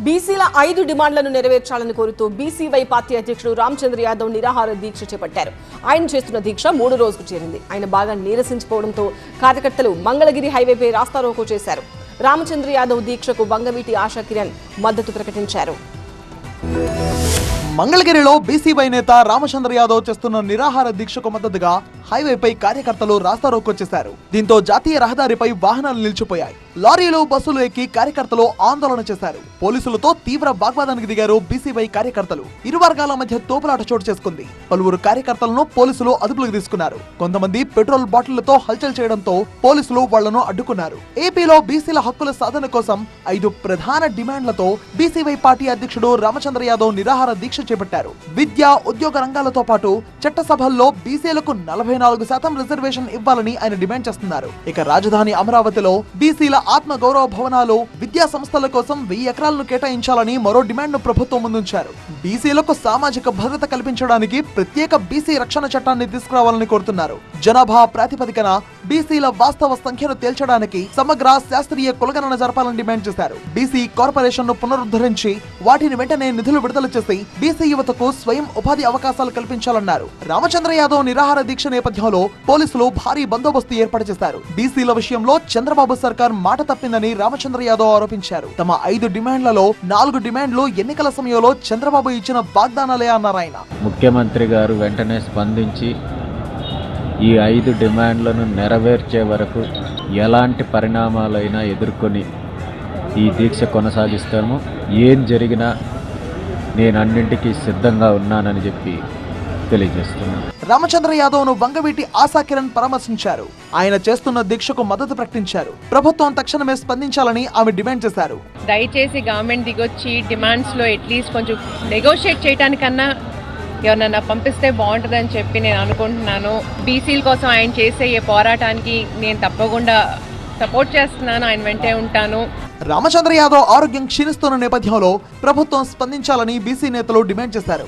బీసీల 5 డిమాండ్లను నెరవేర్చాలని కోరుతూ బీసీవై పార్టీ అధ్యక్షుడు రామచంద్ర యాదవ్ నిరాహార దీక్ష చేపట్టారు. ఆయన చేస్తున్న దీక్ష 3 రోజుకు చేరింది. ఆయన బాగా నీరసించిపోవడంతో కార్యకర్తలు మంగళగిరి హైవేపై రాస్తారోకో చేశారు. రామచంద్ర యాదవ్ దీక్షకు వంగవీటి ఆశా కిరణ్ మద్దతు ప్రకటించారు. మంగళగిరిలో బీసీవై నేత రామచంద్ర యాదవ్ చేస్తున్న నిరాహార దీక్షకు మద్దతుగా హైవేపై కార్యకర్తలు రాస్తారోకో చేశారు. దీంతో జాతీయ రహదారిపై వాహనాలు నిలిచిపోయాయి. లారీలు, బస్సులు ఎక్కి కార్యకర్తలు ఆందోళన చేశారు. పోలీసులతో తీవ్ర వాగ్వాదానికి దిగారు బీసీవై కార్యకర్తలు. ఇరు వర్గాల మధ్య తోపులాట చోటు చేసుకుంది. పలువురు కార్యకర్తలను పోలీసులు అదుపులోకి తీసుకున్నారు. కొంతమంది పెట్రోల్ బాటిళ్లతో హల్చల్ చేయడంతో పోలీసులు వాళ్లను అడ్డుకున్నారు. ఏపీలో బీసీల హక్కుల సాధన కోసం 5 ప్రధాన డిమాండ్లతో బీసీవై పార్టీ అధ్యక్షుడు రామచంద్ర యాదవ్ నిరాహార దీక్ష చేపట్టారు. విద్య, ఉద్యోగ రంగాలతో పాటు చట్టసభల్లో బీసీలకు 44% రిజర్వేషన్ ఇవ్వాలని ఆయన డిమాండ్ చేస్తున్నారు. ఇక రాజధాని అమరావతిలో బీసీల ఆత్మ గౌరవ భవనాలు, విద్యా సంస్థల కోసం 1000 ఎకరాలను కేటాయించాలని మరో డిమాండ్ ను ప్రభుత్వం ముందుంచారు. బీసీలకు సామాజిక భద్రత కల్పించడానికి ప్రత్యేక బీసీ రక్షణ చట్టాన్ని తీసుకురావాలని కోరుతున్నారు. జనాభా ప్రాతిపదికన బీసీల వాస్తవ సంఖ్యను తేల్చడానికి సమగ్ర శాస్త్రీయ కులగణన జరపాలని డిమాండ్ చేశారు. బీసీ కార్పొరేషన్ ను పునరుద్ధరించి వాటిని వెంటనే నిధులు విడుదల చేసి బీసీ యువతకు స్వయం ఉపాధి అవకాశాలు కల్పించాలన్నారు. రామచంద్ర యాదవ్ నిరాహార దీక్ష నేపథ్యంలో పోలీసులు భారీ బందోబస్తు ఏర్పాటు చేశారు. బీసీల విషయంలో చంద్రబాబు సర్కార్ మాట తప్పిందని రామచంద్ర యాదవ్ ఆరోపించారు. తమ 5 డిమాండ్లలో 4 డిమాండ్లు ఎన్నికల సమయంలో చంద్రబాబు ఇచ్చిన వాగ్దానాలే అన్నారు ఆయన. ముఖ్యమంత్రి గారు వెంటనే స్పందించి ఈ 5 డిమాండ్లను నెరవేర్చే వరకు ఎలాంటి పరిణామాలైనా ఎదుర్కొని ఈ దీక్ష కొనసాగిస్తాము. ఏం జరిగినా నేను అన్నింటికీ సిద్ధంగా ఉన్నానని చెప్పి తెలియజేస్తున్నాను. రామచంద్ర యాదవ్ ను వంగవీటి ఆశా కిరణ్ పరామర్శించారు. ఆయన చేస్తున్న దీక్షకు మద్దతు ప్రకటించారు. ప్రభుత్వం తక్షణమే స్పందించాలని ఆమె డిమాండ్ చేశారు. దయచేసి గవర్నమెంట్ దిగొచ్చి డిమాండ్స్ లో అట్లీస్ట్ కొంచెం నెగోషియేట్ చేయడానికన్నా ఎవరన్నా పంపిస్తే బాగుంటుందని చెప్పి నేను అనుకుంటున్నాను. బీసీల కోసం ఆయన చేసే ఈ పోరాటానికి నేను తప్పకుండా సపోర్ట్ చేస్తున్నాను. ఆయన వెంటే ఉంటాను. రామచంద్ర యాదవ్ ఆరోగ్యం క్షీణిస్తున్న నేపథ్యంలో ప్రభుత్వం స్పందించాలని బీసీ నేతలు డిమాండ్ చేశారు.